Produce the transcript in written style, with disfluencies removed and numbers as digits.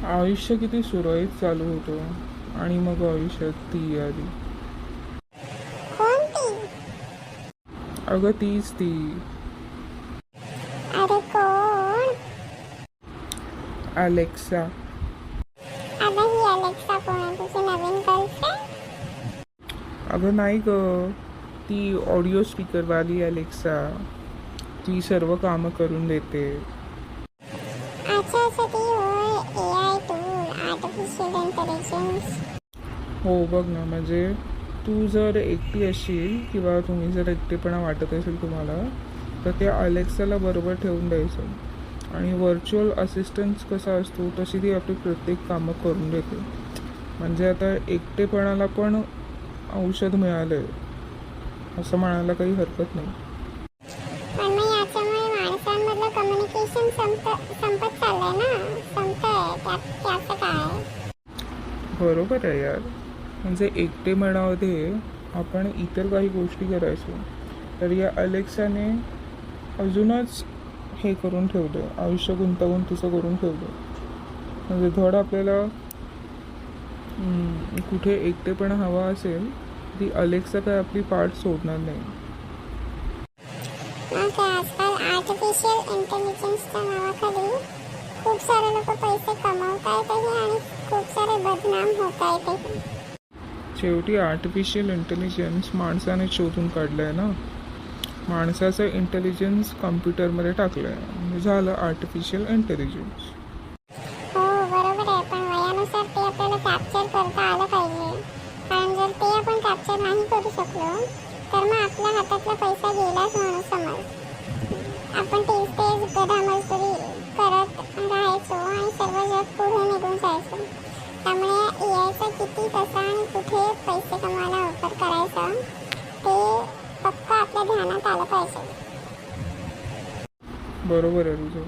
आयुष्य किती सुरळीत चालू होतं आणि मग आयुष्यात ती आली. कोणती? अगं तीच ती. अरे कोण? अलेक्सा. अगं ही अलेक्सा कोण आहे? तुझी नवीन गर्लफ्रेंड? अगं नाही ग, ती ऑडिओ स्पीकरवाली अलेक्सा. ती सर्व कामं करून देते. अच्छा अच्छा, ती होय. AI tool, artificial intelligence. हो बघ ना, म्हणजे तू जर एकटी असशील किंवा तुम्ही जर एकटेपणा वाटत असेल तुम्हाला, तर त्या अलेक्साला बरोबर ठेवून द्यायचं. आणि व्हर्च्युअल असिस्टन्स कसा असतो तशी ती आपली प्रत्येक कामं करून देते. म्हणजे आता एकटेपणाला पण औषध मिळालं आहे असं म्हणायला काही हरकत नाही. पण मग याच्यामुळे माणसांमधलं कम्युनिकेशन संपत चाललंय ना. संपतंय त्याचं काय? बरोबर आहे यार. म्हणजे एकटेपणामध्ये आपण इतर काही गोष्टी करायचो, तर या अलेक्साने अजूनच हे करून ठेवलं, आयुष्य गुंतागुंतीचं करून ठेवलं. म्हणजे धड आपल्याला कुठे एकटेपणा हवा असेल, ती अलेक्सा काय आपली पाठ सोडणार नाही. मग काय आजकाल आर्टिफिशियल इंटेलिजन्सच्या नावाखाली खूप सारे लोक पैसे कमवत आहेतही आणि खूप सारे बदनाम होत आहेतही. शेवटी आर्टिफिशियल इंटेलिजन्स माणसाने शोधून काढलं आहे ना. माणसाचं इंटेलिजन्स कम्प्युटरमध्ये टाकलं आहे, म्हणजे झालं आर्टिफिशियल इंटेलिजन्स. हो बरोबर आहे, पण वयानुसार ते आपल्याला कॅप्चर करता आलं पाहिजे. कारण जर ते आपण कॅप्चर नाही करू शकलो तर मग आपल्या हातातला पैसा गेलाच म्हणून समज. आपण तेच गधा-मजदुरी करत राहायचो आणि सर्व जग पुढे निघून जायचो. त्यामुळे यायचा किती कसा आणि कुठे पैसे कमवायला वापर करायचा ते पक्का आपल्या ध्यानात आलं पाहिजे. बरोबर आहे तुझं.